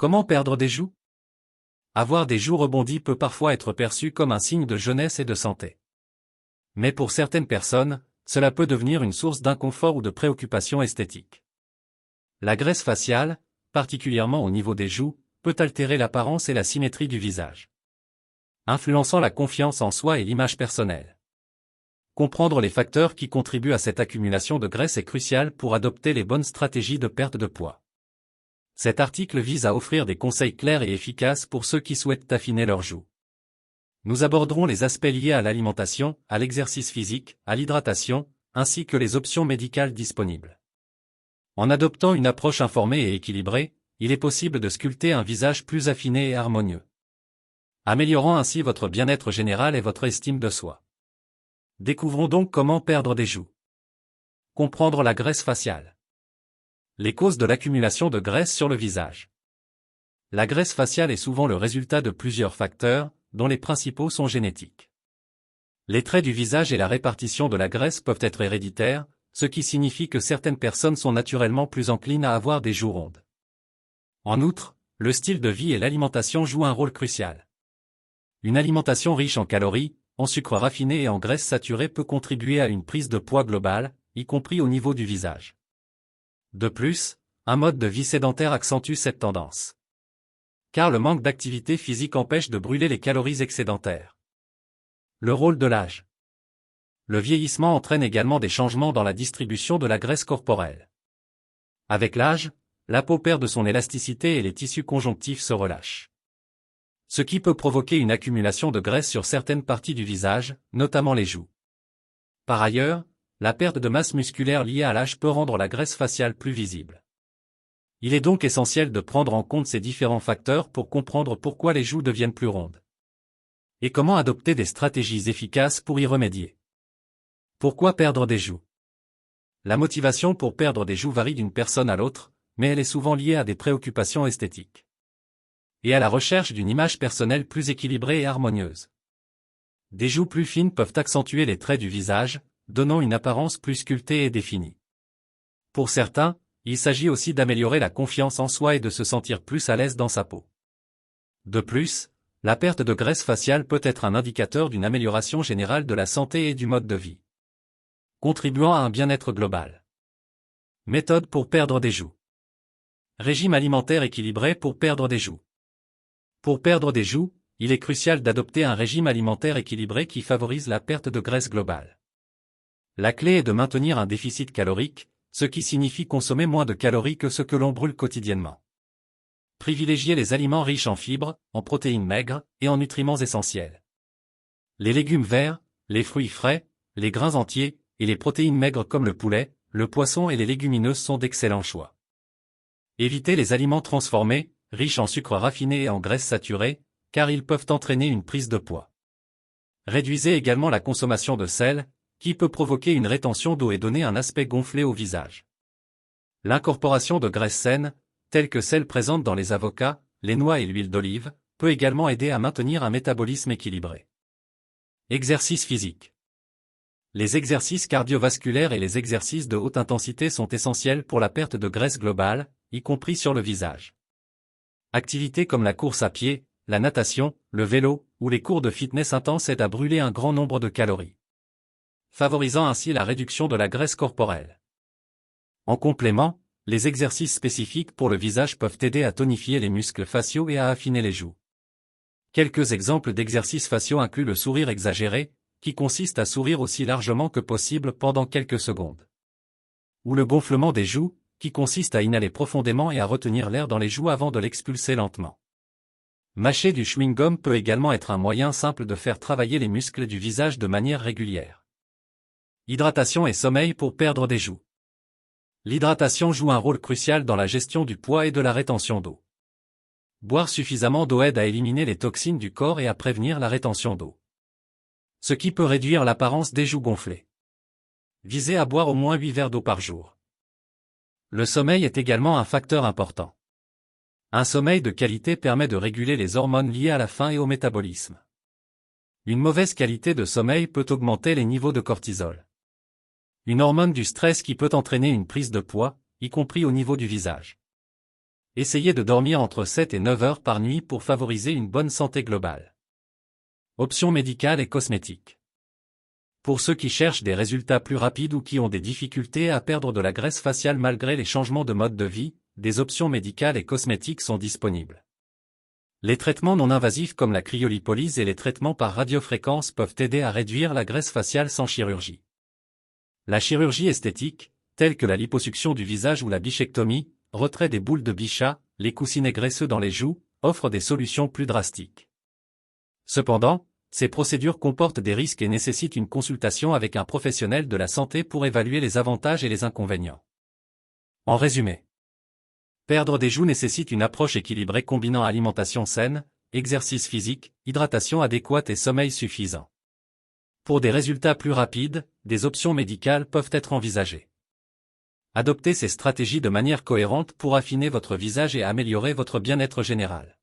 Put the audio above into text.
Comment perdre des joues? Avoir des joues rebondies peut parfois être perçu comme un signe de jeunesse et de santé. Mais pour certaines personnes, cela peut devenir une source d'inconfort ou de préoccupation esthétique. La graisse faciale, particulièrement au niveau des joues, peut altérer l'apparence et la symétrie du visage, influençant la confiance en soi et l'image personnelle. Comprendre les facteurs qui contribuent à cette accumulation de graisse est crucial pour adopter les bonnes stratégies de perte de poids. Cet article vise à offrir des conseils clairs et efficaces pour ceux qui souhaitent affiner leurs joues. Nous aborderons les aspects liés à l'alimentation, à l'exercice physique, à l'hydratation, ainsi que les options médicales disponibles. En adoptant une approche informée et équilibrée, il est possible de sculpter un visage plus affiné et harmonieux, améliorant ainsi votre bien-être général et votre estime de soi. Découvrons donc comment perdre des joues. Comprendre la graisse faciale. Les causes de l'accumulation de graisse sur le visage. La graisse faciale est souvent le résultat de plusieurs facteurs, dont les principaux sont génétiques. Les traits du visage et la répartition de la graisse peuvent être héréditaires, ce qui signifie que certaines personnes sont naturellement plus enclines à avoir des joues rondes. En outre, le style de vie et l'alimentation jouent un rôle crucial. Une alimentation riche en calories, en sucres raffinés et en graisses saturées peut contribuer à une prise de poids globale, y compris au niveau du visage. De plus, un mode de vie sédentaire accentue cette tendance, car le manque d'activité physique empêche de brûler les calories excédentaires. Le rôle de l'âge. Le vieillissement entraîne également des changements dans la distribution de la graisse corporelle. Avec l'âge, la peau perd de son élasticité et les tissus conjonctifs se relâchent, ce qui peut provoquer une accumulation de graisse sur certaines parties du visage, notamment les joues. Par ailleurs, la perte de masse musculaire liée à l'âge peut rendre la graisse faciale plus visible. Il est donc essentiel de prendre en compte ces différents facteurs pour comprendre pourquoi les joues deviennent plus rondes. Et comment adopter des stratégies efficaces pour y remédier. Pourquoi perdre des joues? La motivation pour perdre des joues varie d'une personne à l'autre, mais elle est souvent liée à des préoccupations esthétiques et à la recherche d'une image personnelle plus équilibrée et harmonieuse. Des joues plus fines peuvent accentuer les traits du visage, donnant une apparence plus sculptée et définie. Pour certains, il s'agit aussi d'améliorer la confiance en soi et de se sentir plus à l'aise dans sa peau. De plus, la perte de graisse faciale peut être un indicateur d'une amélioration générale de la santé et du mode de vie, contribuant à un bien-être global. Méthode pour perdre des joues. Régime alimentaire équilibré pour perdre des joues. Pour perdre des joues, il est crucial d'adopter un régime alimentaire équilibré qui favorise la perte de graisse globale. La clé est de maintenir un déficit calorique, ce qui signifie consommer moins de calories que ce que l'on brûle quotidiennement. Privilégiez les aliments riches en fibres, en protéines maigres et en nutriments essentiels. Les légumes verts, les fruits frais, les grains entiers et les protéines maigres comme le poulet, le poisson et les légumineuses sont d'excellents choix. Évitez les aliments transformés, riches en sucres raffinés et en graisses saturées, car ils peuvent entraîner une prise de poids. Réduisez également la consommation de sel, qui peut provoquer une rétention d'eau et donner un aspect gonflé au visage. L'incorporation de graisses saines, telles que celles présentes dans les avocats, les noix et l'huile d'olive, peut également aider à maintenir un métabolisme équilibré. Exercice physique. Les exercices cardiovasculaires et les exercices de haute intensité sont essentiels pour la perte de graisse globale, y compris sur le visage. Activités comme la course à pied, la natation, le vélo ou les cours de fitness intenses aident à brûler un grand nombre de calories, favorisant ainsi la réduction de la graisse corporelle. En complément, les exercices spécifiques pour le visage peuvent aider à tonifier les muscles faciaux et à affiner les joues. Quelques exemples d'exercices faciaux incluent le sourire exagéré, qui consiste à sourire aussi largement que possible pendant quelques secondes, ou le gonflement des joues, qui consiste à inhaler profondément et à retenir l'air dans les joues avant de l'expulser lentement. Mâcher du chewing-gum peut également être un moyen simple de faire travailler les muscles du visage de manière régulière. Hydratation et sommeil pour perdre des joues. L'hydratation joue un rôle crucial dans la gestion du poids et de la rétention d'eau. Boire suffisamment d'eau aide à éliminer les toxines du corps et à prévenir la rétention d'eau, ce qui peut réduire l'apparence des joues gonflées. Visez à boire au moins 8 verres d'eau par jour. Le sommeil est également un facteur important. Un sommeil de qualité permet de réguler les hormones liées à la faim et au métabolisme. Une mauvaise qualité de sommeil peut augmenter les niveaux de cortisol, une hormone du stress qui peut entraîner une prise de poids, y compris au niveau du visage. Essayez de dormir entre 7 et 9 heures par nuit pour favoriser une bonne santé globale. Options médicales et cosmétiques. Pour ceux qui cherchent des résultats plus rapides ou qui ont des difficultés à perdre de la graisse faciale malgré les changements de mode de vie, des options médicales et cosmétiques sont disponibles. Les traitements non invasifs comme la cryolipolyse et les traitements par radiofréquence peuvent aider à réduire la graisse faciale sans chirurgie. La chirurgie esthétique, telle que la liposuction du visage ou la bichectomie, retrait des boules de bichat, les coussinets graisseux dans les joues, offrent des solutions plus drastiques. Cependant, ces procédures comportent des risques et nécessitent une consultation avec un professionnel de la santé pour évaluer les avantages et les inconvénients. En résumé, perdre des joues nécessite une approche équilibrée combinant alimentation saine, exercice physique, hydratation adéquate et sommeil suffisant. Pour des résultats plus rapides, des options médicales peuvent être envisagées. Adoptez ces stratégies de manière cohérente pour affiner votre visage et améliorer votre bien-être général.